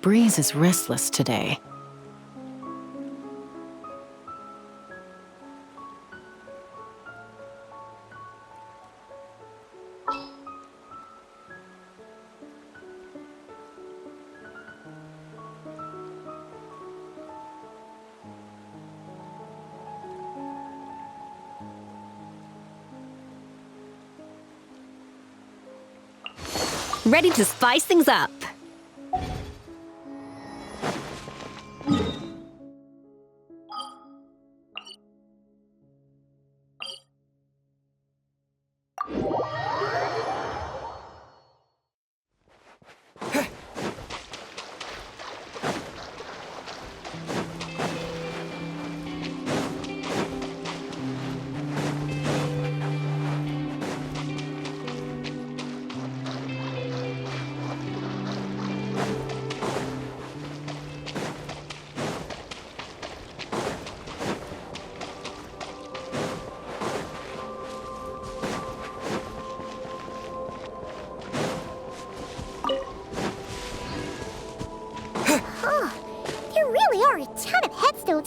breeze is restless today. Ready to spice things up.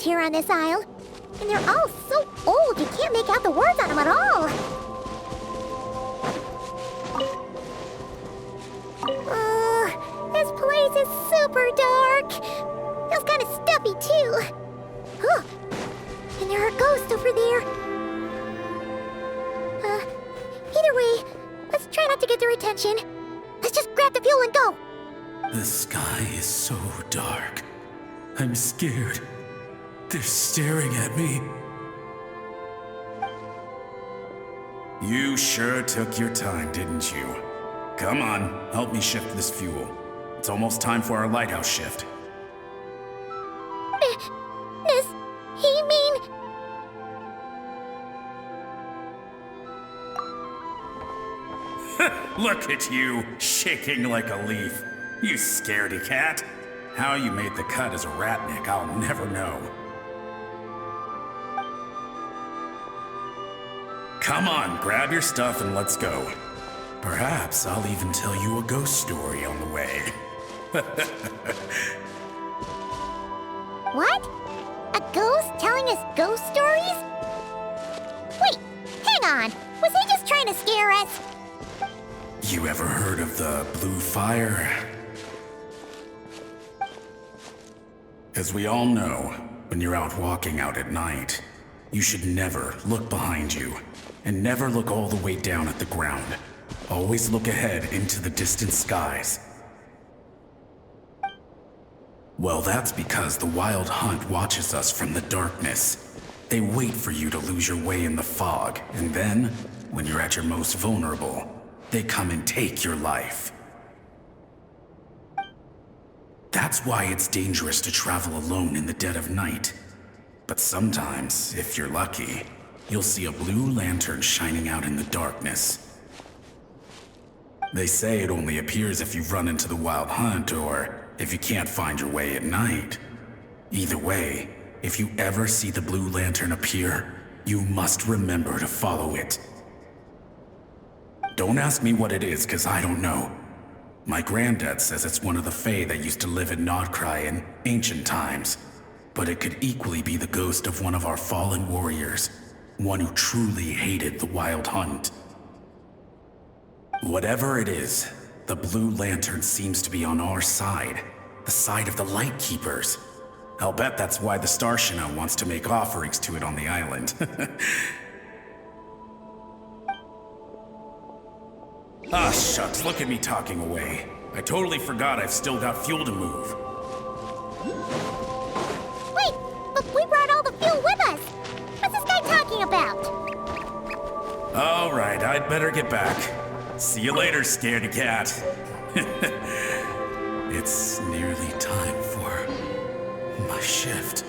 Here on this isle, and they're all so old you can't make out the words on them at all. This place is super dark. Feels kind of stuffy too. Huh. And there are ghosts over there. Either way, let's try not to get their attention. Let's just grab the fuel and go. The sky is so dark. I'm scared. They're staring at me. You sure took your time, didn't you? Come on, help me shift this fuel. It's almost time for our lighthouse shift. Does he mean... Look at you, shaking like a leaf. You scaredy cat. How you made the cut as a ratnik, I'll never know. Come on, grab your stuff and let's go. Perhaps I'll even tell you a ghost story on the way. What? A ghost telling us ghost stories? Wait, hang on. Was he just trying to scare us? You ever heard of the blue fire? As we all know, when you're out walking out at night, you should never look behind you, and never look all the way down at the ground. Always look ahead into the distant skies. Well, that's because the Wild Hunt watches us from the darkness. They wait for you to lose your way in the fog, and then, when you're at your most vulnerable, they come and take your life. That's why it's dangerous to travel alone in the dead of night. But sometimes, if you're lucky, you'll see a blue lantern shining out in the darkness. They say it only appears if you've run into the Wild Hunt or if you can't find your way at night. Either way, if you ever see the blue lantern appear, you must remember to follow it. Don't ask me what it is, 'cause I don't know. My granddad says it's one of the Fae that used to live in Nodcry in ancient times. But it could equally be the ghost of one of our fallen warriors, one who truly hated the Wild Hunt. Whatever it is, the blue lantern seems to be on our side, the side of the Light Keepers. I'll bet that's why the Starshina wants to make offerings to it on the island. Ah, shucks, look at me talking away. I totally forgot I've still got fuel to move. Wait, but we brought all the fuel with us. What's this guy talking about? All right, I'd better get back. See you later, scaredy cat. It's nearly time for my shift.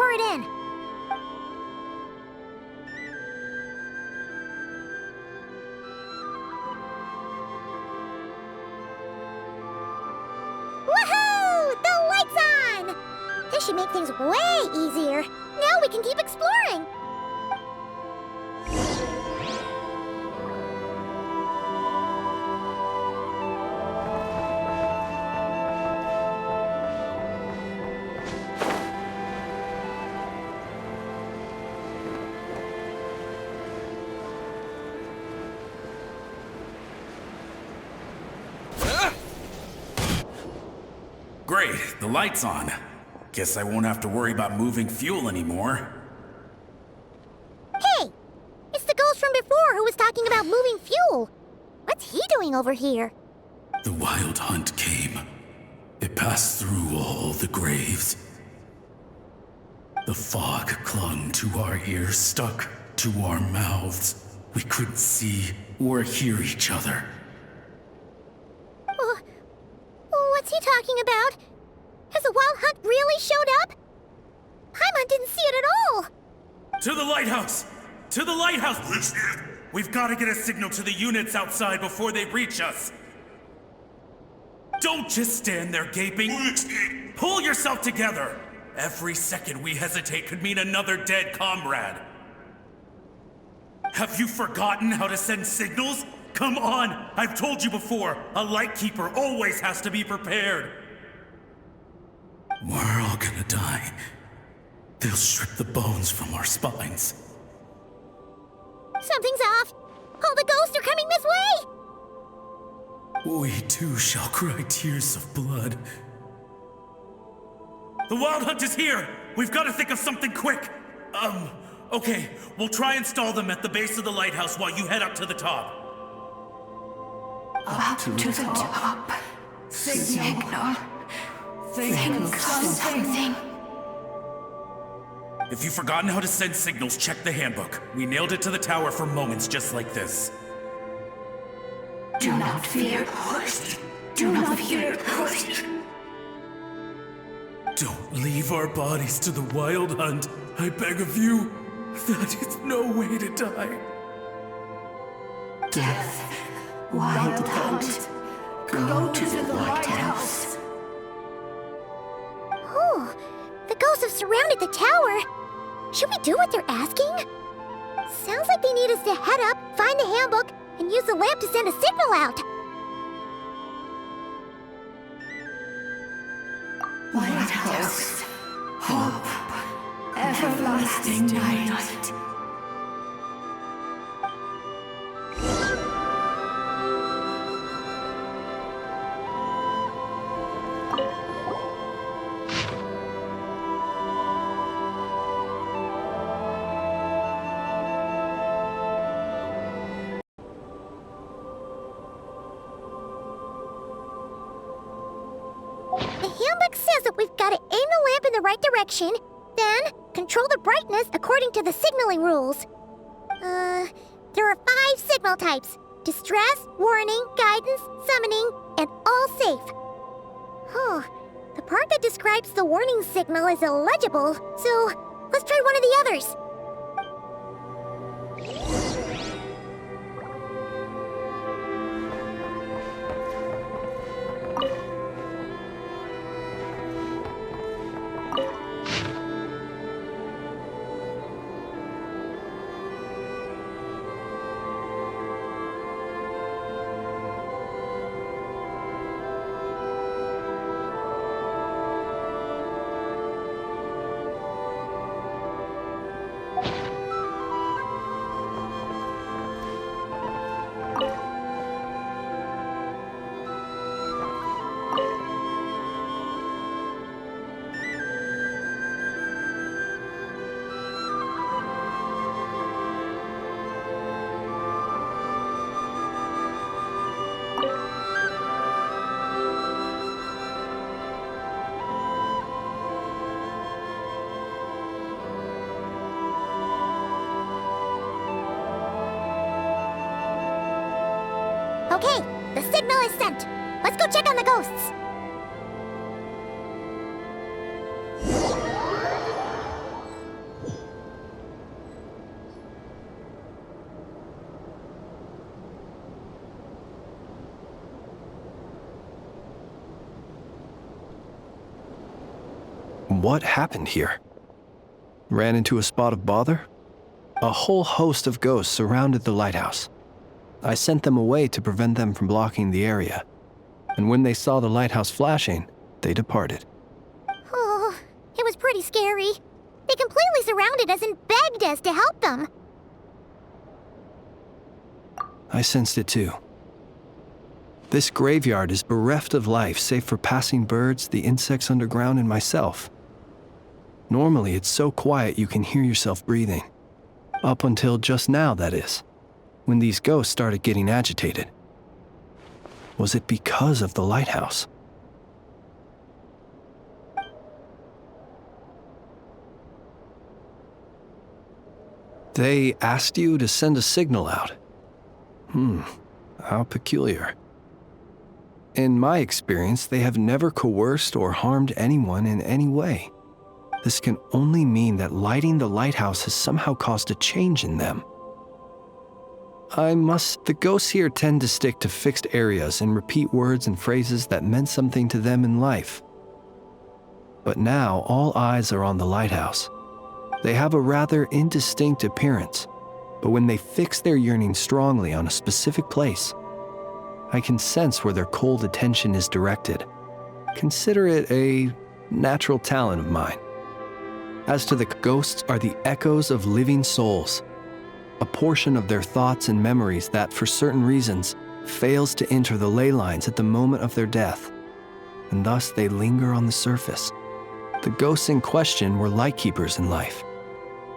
lure it in. Woohoo! The light's on! This should make things way easier. Now we can keep exploring. Great, the light's on. Guess I won't have to worry about moving fuel anymore. Hey! It's the ghost from before who was talking about moving fuel. What's he doing over here? The wild hunt came. It passed through all the graves. The fog clung to our ears, stuck to our mouths. We couldn't see or hear each other. What's he talking about? Has the wild hunt really showed up? Paimon didn't see it at all. To the lighthouse! To the lighthouse! We've got to get a signal to the units outside before they reach us. Don't just stand there gaping. Pull yourself together. Every second we hesitate could mean another dead comrade. Have you forgotten how to send signals? Come on! I've told you before, a lightkeeper always has to be prepared. We're all gonna die. They'll strip the bones from our spines. Something's off. All the ghosts are coming this way. We too shall cry tears of blood. The wild hunt is here! We've got to think of something quick! Okay, we'll try and stall them at the base of the lighthouse while you head up to the top. Up to the top. Signal. Think of something. If you've forgotten how to send signals, check the handbook. We nailed it to the tower for moments just like this. Do not fear. Do not fear. Don't leave our bodies to the wild hunt. I beg of you. That is no way to die. Death. Wild hunt. Go to the lighthouse. Oh, the ghosts have surrounded the tower. Should we do what they're asking? Sounds like they need us to head up, find the handbook, and use the lamp to send a signal out. Lighthouse. Hope. Everlasting night. The handbook says that we've got to aim the lamp in the right direction, then control the brightness according to the signaling rules. There are 5 signal types: distress, warning, guidance, summoning, and all safe. The part that describes the warning signal is illegible, so let's try one of the others. Okay, the signal is sent. Let's go check on the ghosts. And what happened here? Ran into a spot of bother? A whole host of ghosts surrounded the lighthouse. I sent them away to prevent them from blocking the area. And when they saw the lighthouse flashing, they departed. Oh, it was pretty scary. They completely surrounded us and begged us to help them. I sensed it too. This graveyard is bereft of life save for passing birds, the insects underground, and myself. Normally, it's so quiet you can hear yourself breathing. Up until just now, that is, when these ghosts started getting agitated. Was it because of the lighthouse? They asked you to send a signal out. How peculiar. In my experience, they have never coerced or harmed anyone in any way. This can only mean that lighting the lighthouse has somehow caused a change in them. The ghosts here tend to stick to fixed areas and repeat words and phrases that meant something to them in life. But now all eyes are on the lighthouse. They have a rather indistinct appearance, but when they fix their yearning strongly on a specific place, I can sense where their cold attention is directed. Consider it a natural talent of mine. As to the ghosts are the echoes of living souls, a portion of their thoughts and memories that, for certain reasons, fails to enter the ley lines at the moment of their death, and thus they linger on the surface. The ghosts in question were lightkeepers in life,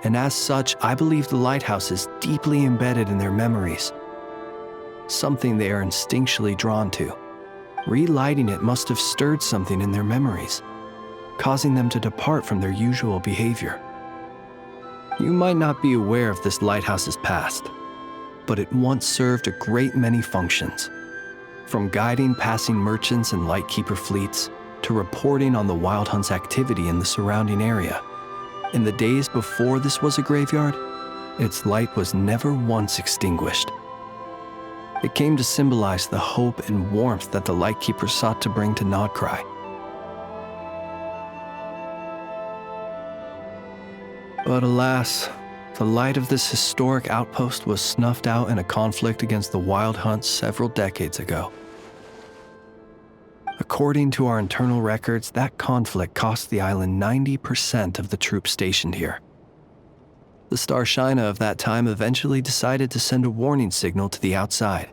and as such, I believe the lighthouse is deeply embedded in their memories, something they are instinctually drawn to. Relighting it must have stirred something in their memories, causing them to depart from their usual behavior. You might not be aware of this lighthouse's past, but it once served a great many functions, from guiding passing merchants and lightkeeper fleets to reporting on the Wild Hunt's activity in the surrounding area. In the days before this was a graveyard, its light was never once extinguished. It came to symbolize the hope and warmth that the lightkeeper sought to bring to Nodcry. But alas, the light of this historic outpost was snuffed out in a conflict against the Wild Hunt several decades ago. According to our internal records, that conflict cost the island 90% of the troops stationed here. The Starshina of that time eventually decided to send a warning signal to the outside.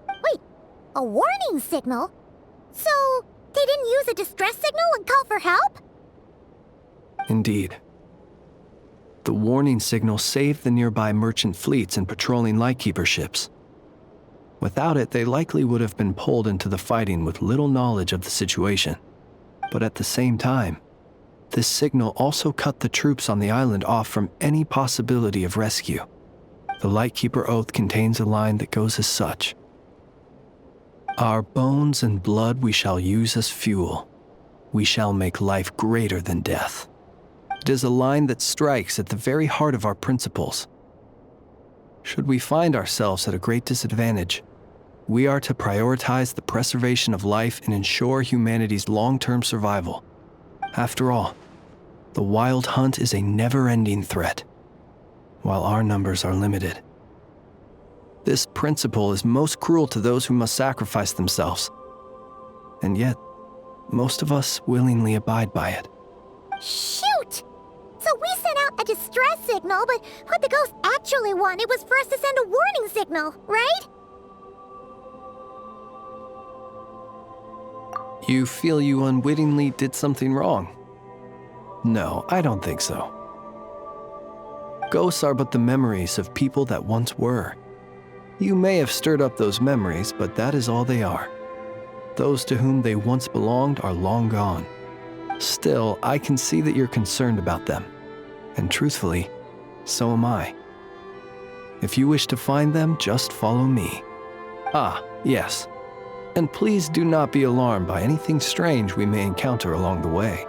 Wait, a warning signal? So, they didn't use a distress signal and call for help? Indeed. The warning signal saved the nearby merchant fleets and patrolling lightkeeper ships. Without it, they likely would have been pulled into the fighting with little knowledge of the situation. But at the same time, this signal also cut the troops on the island off from any possibility of rescue. The Lightkeeper Oath contains a line that goes as such: "Our bones and blood we shall use as fuel. We shall make life greater than death." It is a line that strikes at the very heart of our principles. Should we find ourselves at a great disadvantage, we are to prioritize the preservation of life and ensure humanity's long-term survival. After all, the Wild Hunt is a never-ending threat, while our numbers are limited. This principle is most cruel to those who must sacrifice themselves, and yet, most of us willingly abide by it. Shoot! So we sent out a distress signal, but what the ghost actually wanted was for us to send a warning signal, right? You feel you unwittingly did something wrong? No, I don't think so. Ghosts are but the memories of people that once were. You may have stirred up those memories, but that is all they are. Those to whom they once belonged are long gone. Still, I can see that you're concerned about them. And truthfully, so am I. If you wish to find them, just follow me. Ah, yes. And please do not be alarmed by anything strange we may encounter along the way.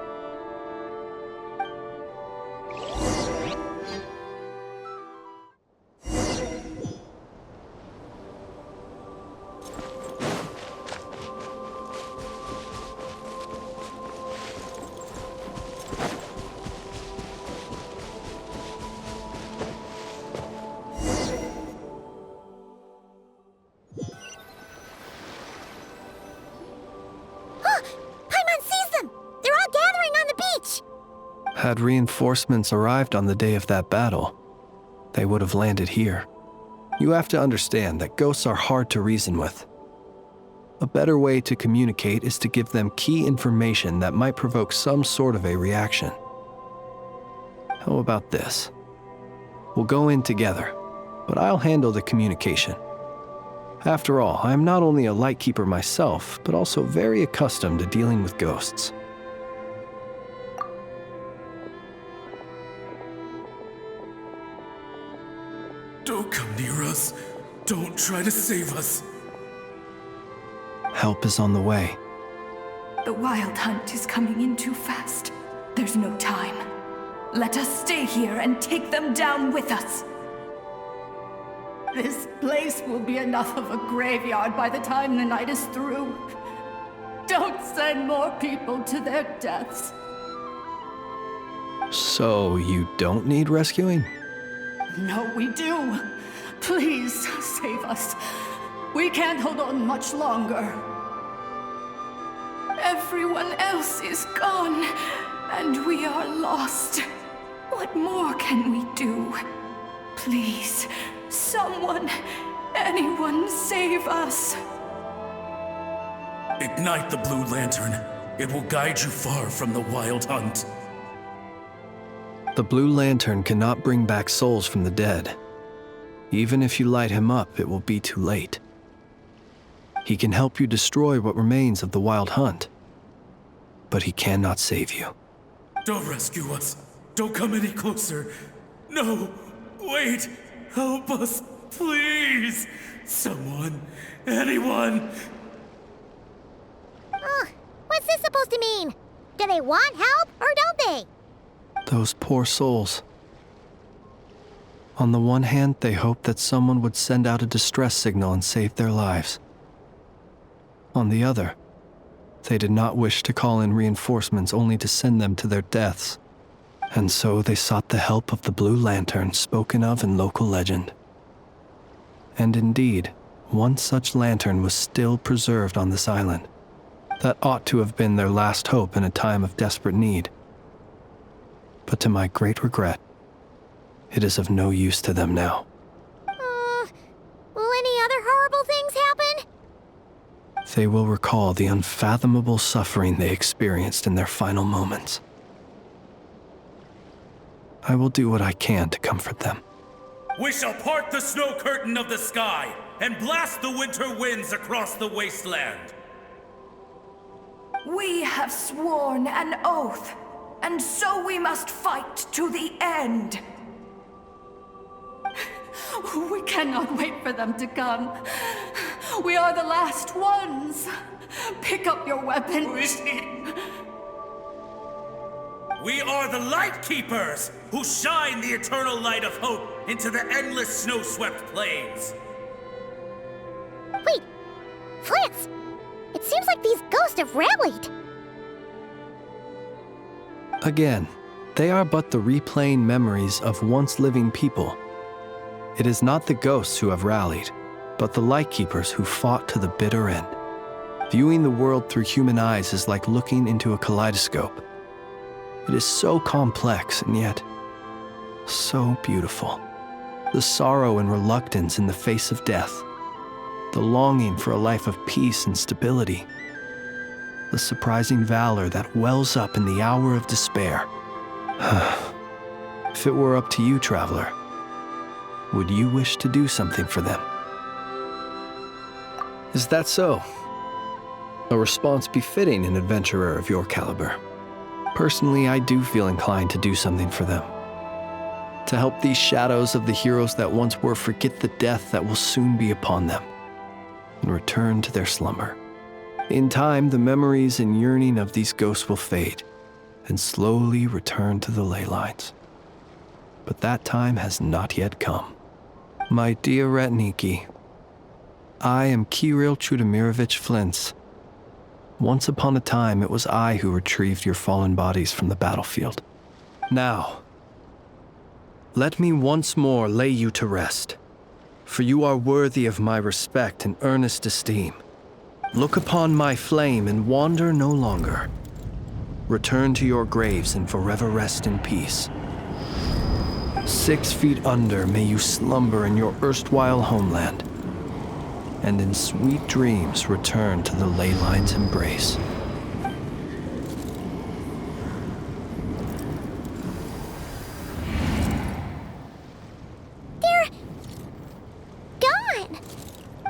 Had reinforcements arrived on the day of that battle, they would have landed here. You have to understand that ghosts are hard to reason with. A better way to communicate is to give them key information that might provoke some sort of a reaction. How about this? We'll go in together, but I'll handle the communication. After all, I am not only a lightkeeper myself, but also very accustomed to dealing with ghosts. Don't come near us. Don't try to save us. Help is on the way. The wild hunt is coming in too fast. There's no time. Let us stay here and take them down with us. This place will be enough of a graveyard by the time the night is through. Don't send more people to their deaths. So you don't need rescuing? No, we do. Please save us. We can't hold on much longer. Everyone else is gone, and we are lost. What more can we do? Please, someone, anyone, save us. Ignite the blue lantern. It will guide you far from the wild hunt. The blue lantern cannot bring back souls from the dead. Even if you light him up, it will be too late. He can help you destroy what remains of the wild hunt, but he cannot save you. Don't rescue us. Don't come any closer. No, wait. Help us, please. Someone, anyone. What's this supposed to mean? Do they want help or don't they? Those poor souls. On the one hand, they hoped that someone would send out a distress signal and save their lives. On the other, they did not wish to call in reinforcements only to send them to their deaths. And so they sought the help of the blue lantern spoken of in local legend. And indeed, one such lantern was still preserved on this island. That ought to have been their last hope in a time of desperate need. But to my great regret, it is of no use to them now. Will any other horrible things happen? They will recall the unfathomable suffering they experienced in their final moments. I will do what I can to comfort them. We shall part the snow curtain of the sky and blast the winter winds across the wasteland. We have sworn an oath, and so we must fight to the end. We cannot wait for them to come. We are the last ones. Pick up your weapons. We are the Light Keepers, who shine the eternal light of hope into the endless snow-swept plains. Wait, Fritz! It seems like these ghosts have rallied. Again, they are but the replaying memories of once living people. It is not the ghosts who have rallied, but the Lightkeepers who fought to the bitter end. Viewing the world through human eyes is like looking into a kaleidoscope. It is so complex and yet so beautiful. The sorrow and reluctance in the face of death. The longing for a life of peace and stability. The surprising valor that wells up in the hour of despair. If it were up to you, traveler, would you wish to do something for them? Is that so? A response befitting an adventurer of your caliber. Personally, I do feel inclined to do something for them. To help these shadows of the heroes that once were forget the death that will soon be upon them, and return to their slumber. In time, the memories and yearning of these ghosts will fade, and slowly return to the ley lines. But that time has not yet come. My dear Ratniki, I am Kirill Chudamirovich Flintz. Once upon a time, it was I who retrieved your fallen bodies from the battlefield. Now, let me once more lay you to rest, for you are worthy of my respect and earnest esteem. Look upon my flame and wander no longer. return to your graves and forever rest in peace. 6 feet under may you slumber in your erstwhile homeland, and in sweet dreams return to the ley line's embrace. They're gone.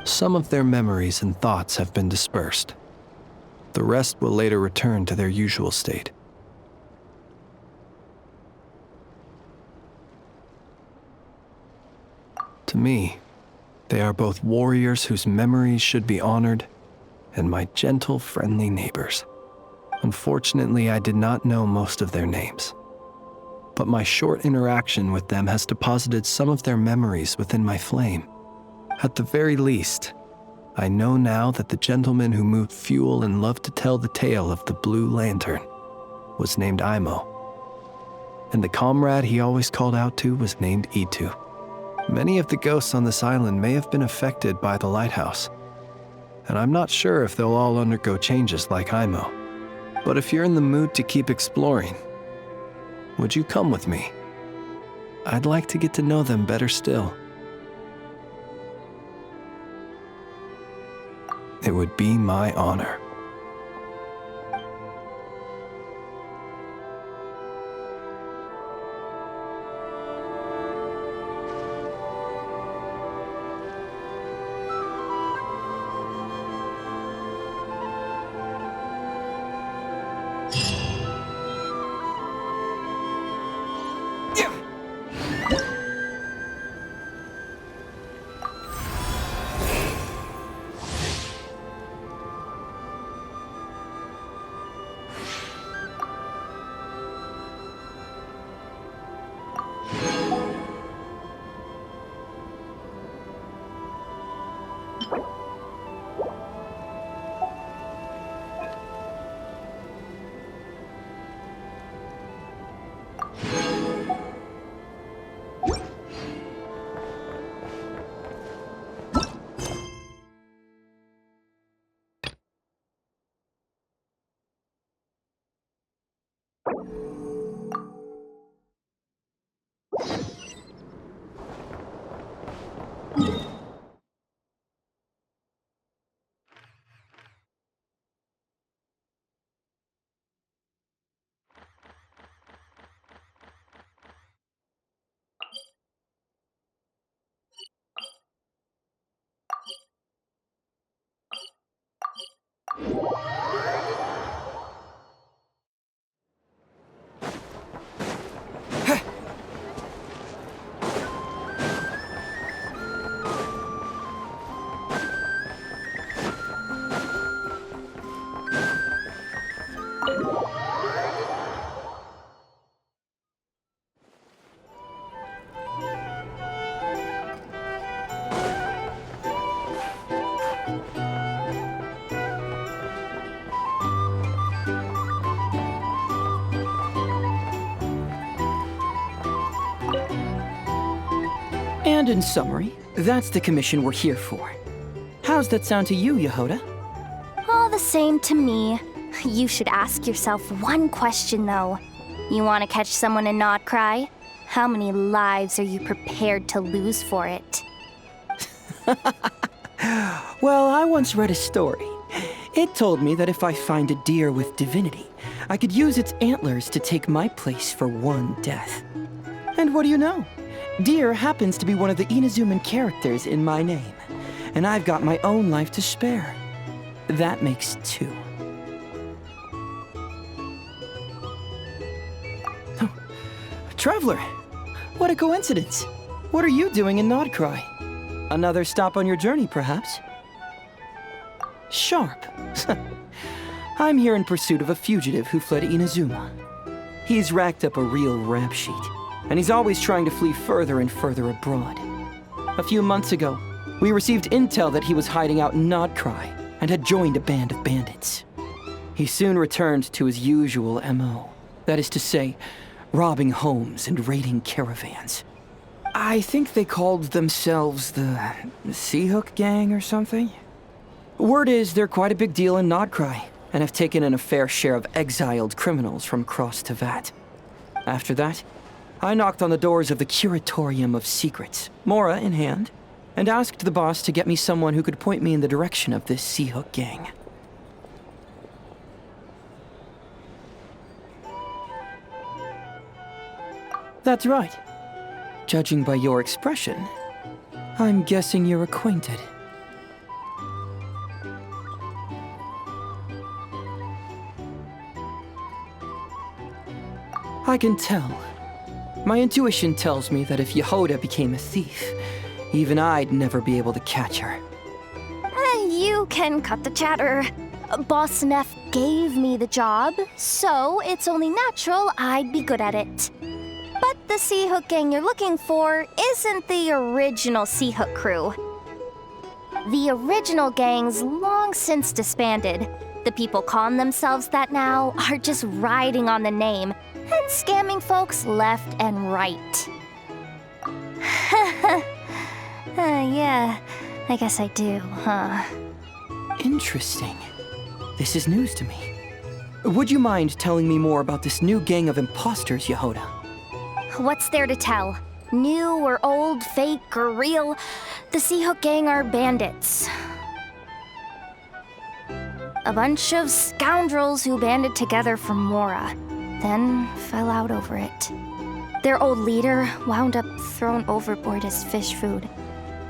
Some of their memories and thoughts have been dispersed. The rest will later return to their usual state. To me, they are both warriors whose memories should be honored, and my gentle, friendly neighbors. Unfortunately, I did not know most of their names, but my short interaction with them has deposited some of their memories within my flame. At the very least, I know now that the gentleman who moved fuel and loved to tell the tale of the Blue Lantern was named Imo, and the comrade he always called out to was named Itu. Many of the ghosts on this island may have been affected by the lighthouse, and I'm not sure if they'll all undergo changes like Imo. But if you're in the mood to keep exploring, would you come with me? I'd like to get to know them better still. It would be my honor. And in summary, that's the commission we're here for. How's that sound to you, Yehoda? All the same to me. You should ask yourself one question, though. You want to catch someone and not cry? How many lives are you prepared to lose for it? Well, I once read a story. It told me that if I find a deer with divinity, I could use its antlers to take my place for one death. And what do you know? Deer happens to be one of the Inazuman characters in my name, and I've got my own life to spare. That makes 2. Oh, Traveler, what a coincidence. What are you doing in Nodcry? Another stop on your journey, perhaps? Sharp. I'm here in pursuit of a fugitive who fled Inazuma. He's racked up a real rap sheet, and he's always trying to flee further and further abroad. A few months ago, we received intel that he was hiding out in Nodcry and had joined a band of bandits. He soon returned to his usual MO, that is to say, robbing homes and raiding caravans. I think they called themselves the Sea Hook Gang or something. Word is they're quite a big deal in Nodcry, and have taken in a fair share of exiled criminals from cross to vat. After that, I knocked on the doors of the Curatorium of Secrets, Mora in hand, and asked the boss to get me someone who could point me in the direction of this Sea Hook gang. That's right. Judging by your expression, I'm guessing you're acquainted. I can tell. My intuition tells me that if Yehoda became a thief, even I'd never be able to catch her. You can cut the chatter. Boss Neff gave me the job, so it's only natural I'd be good at it. But the Sea Hook gang you're looking for isn't the original Sea Hook crew. The original gang's long since disbanded. The people calling themselves that now are just riding on the name and scamming folks left and right. Yeah, I guess I do, huh? Interesting. This is news to me. Would you mind telling me more about this new gang of imposters, Yehoda? What's there to tell? New or old, fake or real, the Sea Hook gang are bandits. A bunch of scoundrels who banded together for Mora, then fell out over it. Their old leader wound up thrown overboard as fish food,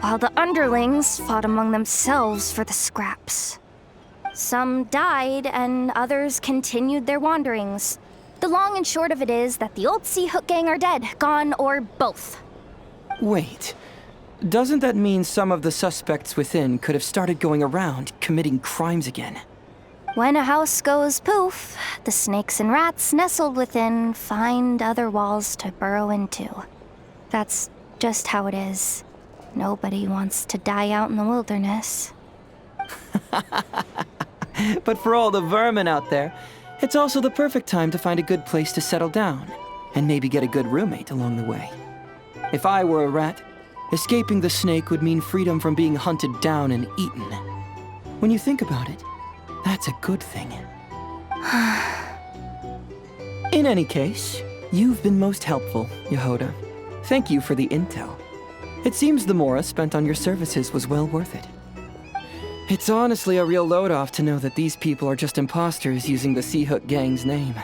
while the underlings fought among themselves for the scraps. Some died, and others continued their wanderings. The long and short of it is that the old Sea Hook gang are dead, gone, or both. Wait. Doesn't that mean some of the suspects within could have started going around committing crimes again? When a house goes poof, the snakes and rats nestled within find other walls to burrow into. That's just how it is. Nobody wants to die out in the wilderness. But for all the vermin out there, it's also the perfect time to find a good place to settle down, and maybe get a good roommate along the way. If I were a rat, escaping the snake would mean freedom from being hunted down and eaten. When you think about it, that's a good thing. In any case, you've been most helpful, Yehoda. Thank you for the intel. It seems the Mora spent on your services was well worth it. It's honestly a real load-off to know that these people are just imposters using the Sea Hook gang's name.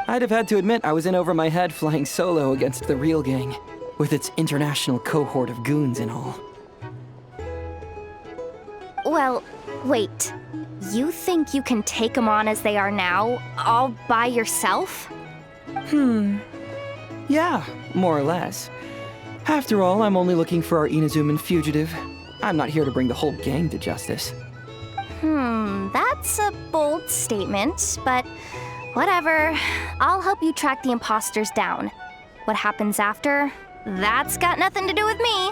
I'd have had to admit I was in over my head flying solo against the real gang, with its international cohort of goons and all. Well, wait. You think you can take them on as they are now, all by yourself? Yeah, more or less. After all, I'm only looking for our Inazuman fugitive. I'm not here to bring the whole gang to justice. That's a bold statement, but whatever. I'll help you track the imposters down. What happens after? That's got nothing to do with me.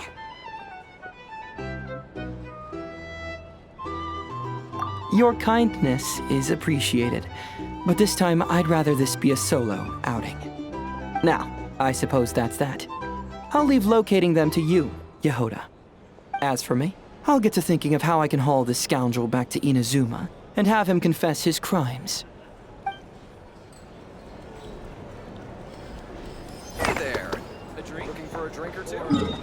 Your kindness is appreciated, but this time I'd rather this be a solo outing. Now, I suppose that's that. I'll leave locating them to you, Yehoda. As for me, I'll get to thinking of how I can haul this scoundrel back to Inazuma and have him confess his crimes. Hey there! A drink? Looking for a drink or two?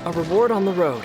A reward on the road.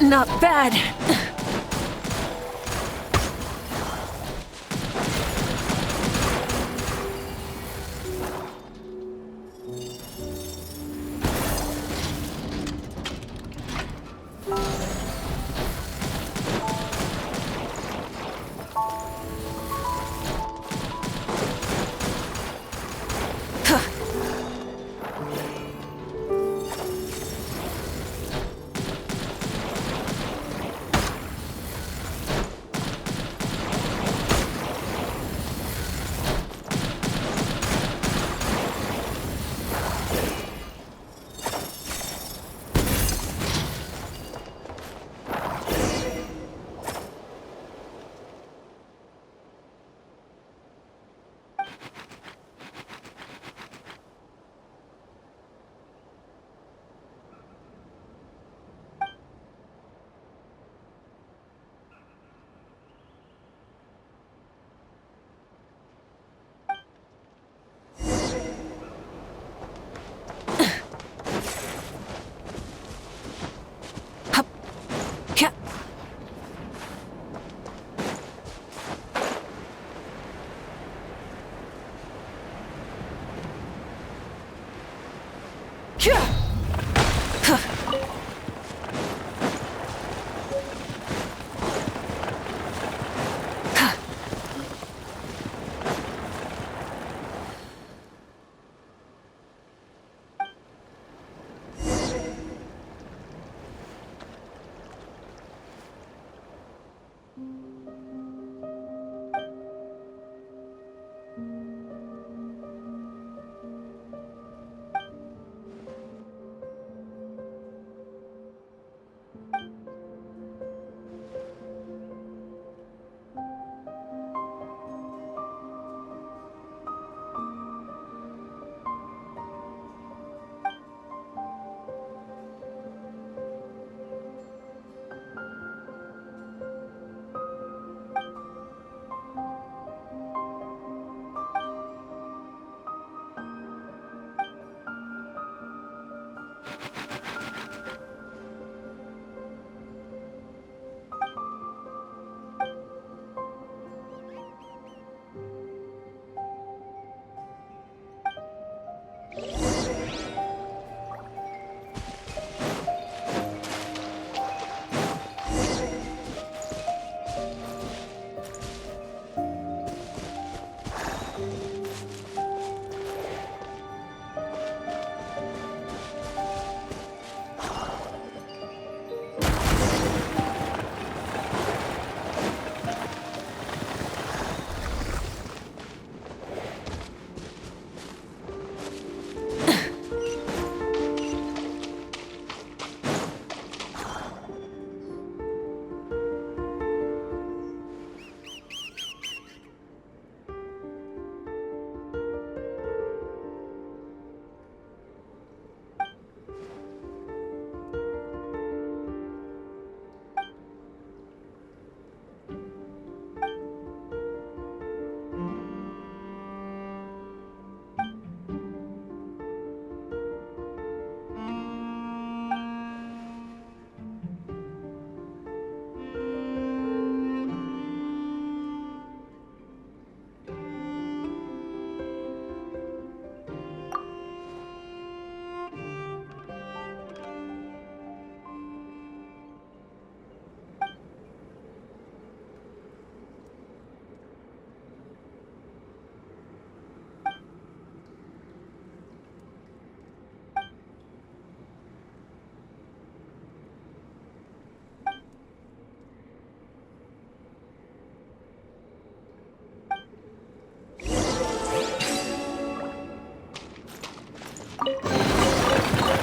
Not bad.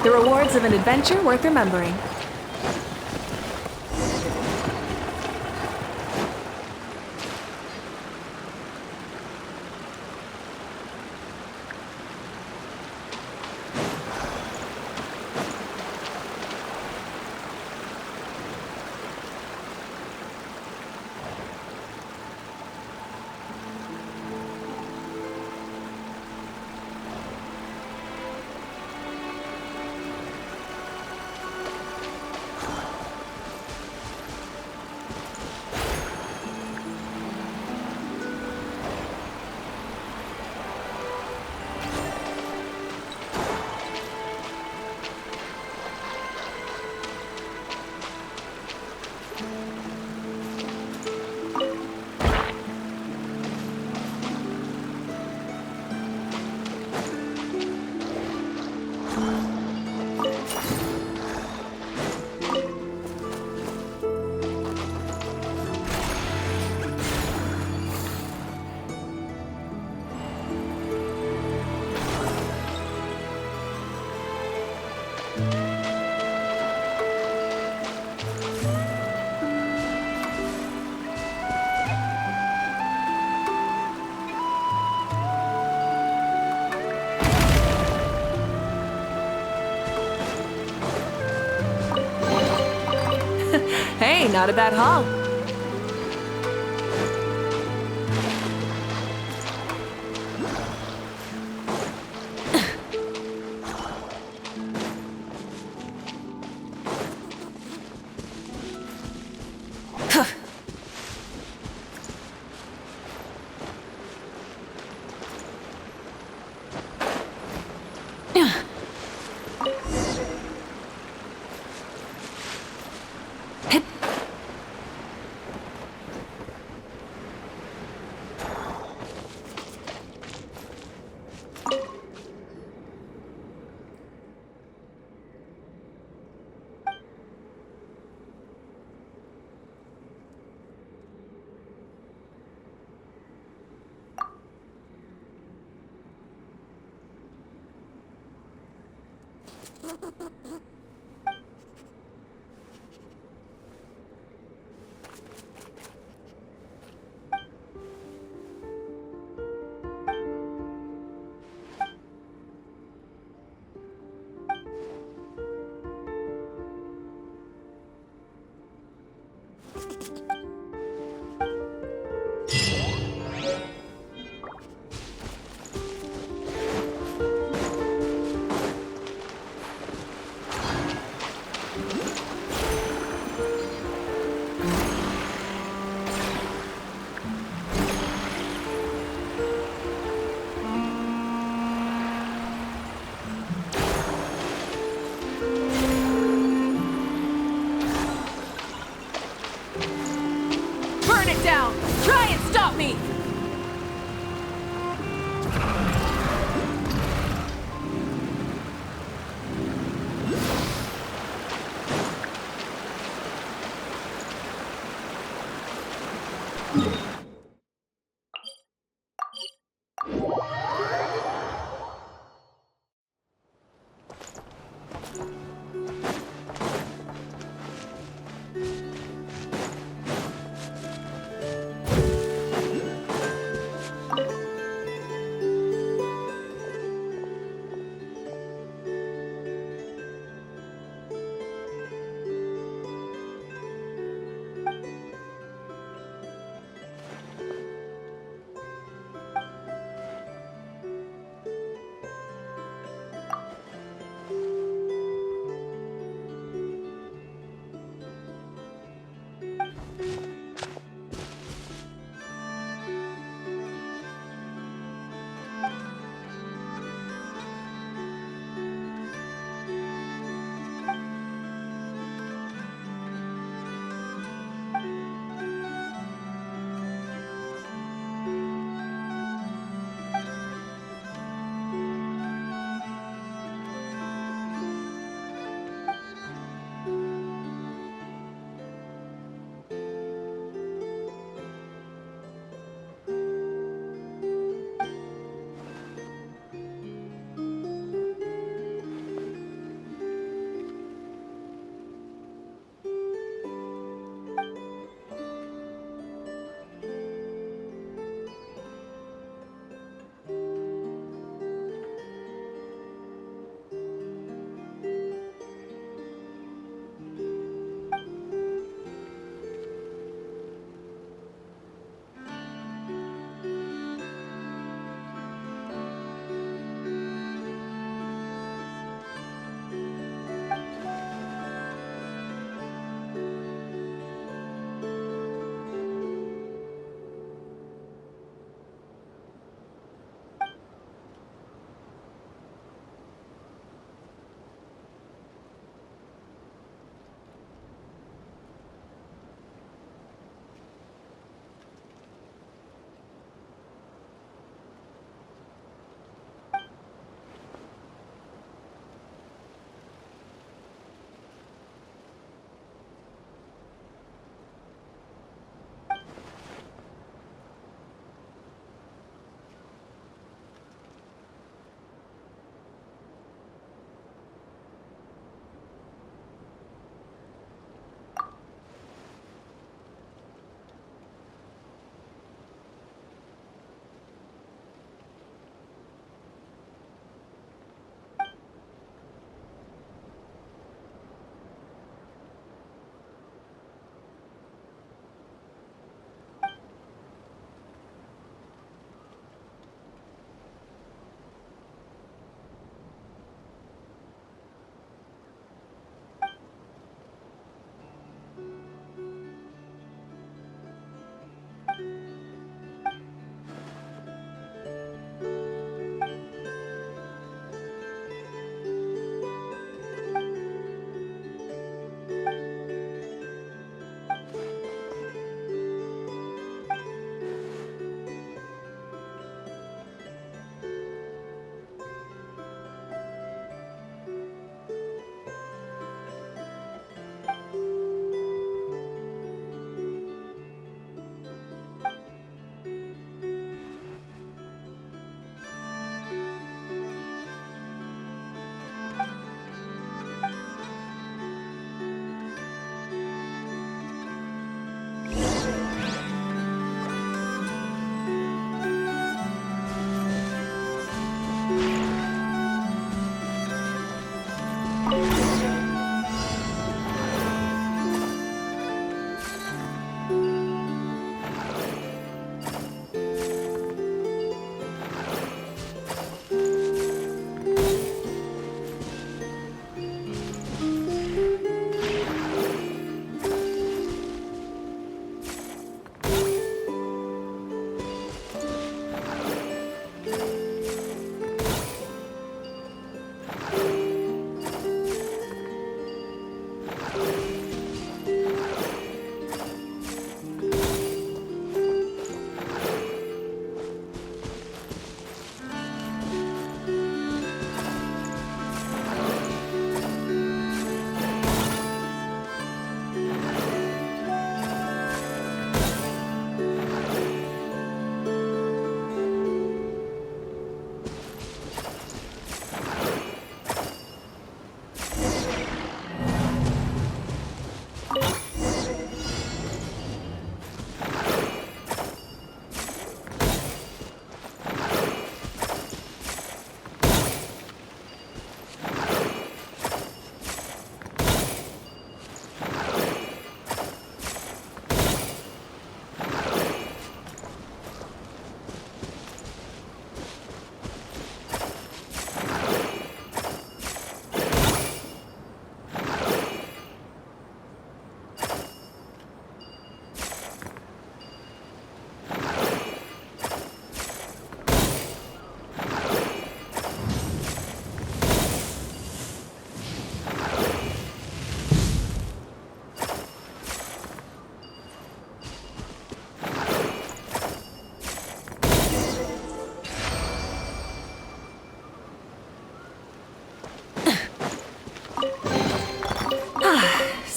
The rewards of an adventure worth remembering. Hey, not a bad haul. Down! Try and stop me!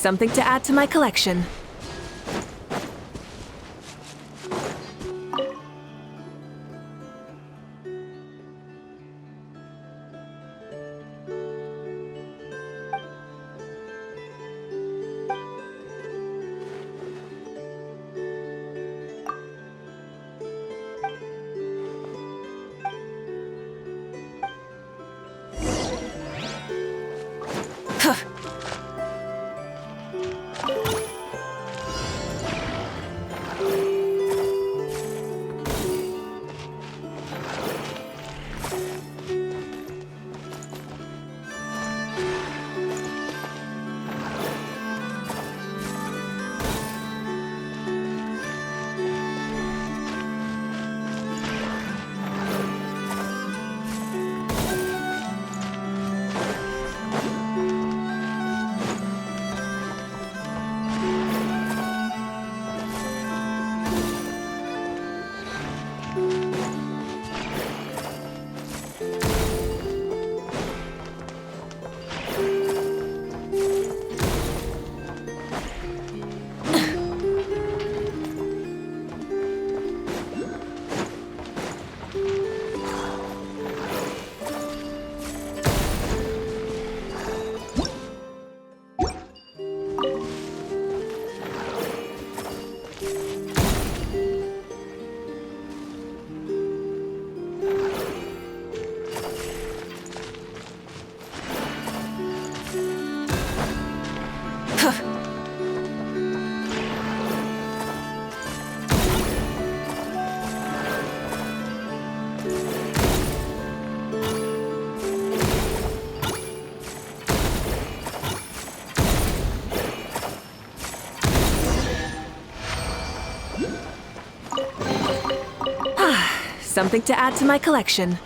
Something to add to my collection. Something to add to my collection.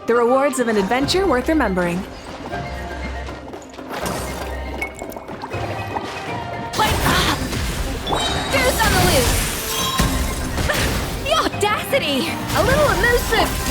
The rewards of an adventure worth remembering. Wake up! Deuce on the loose! The audacity! A little elusive!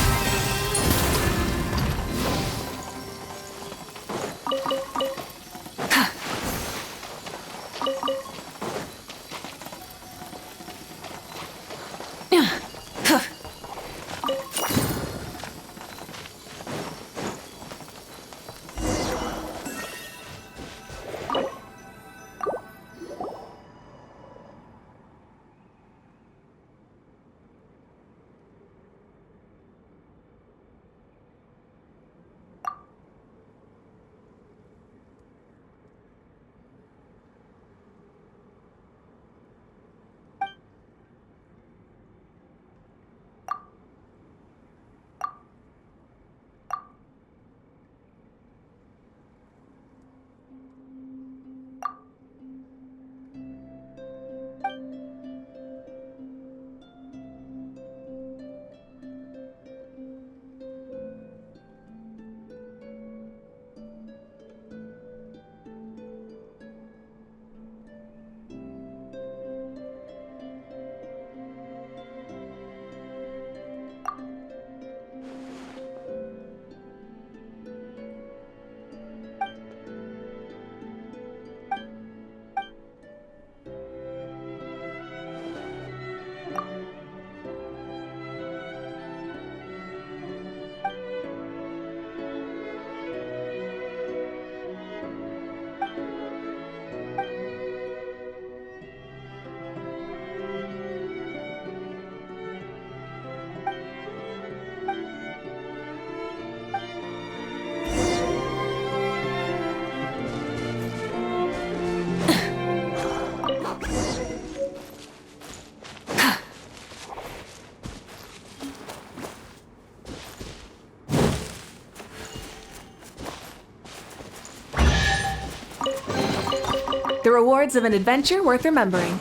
The rewards of an adventure worth remembering.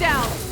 down!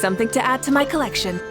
Something to add to my collection.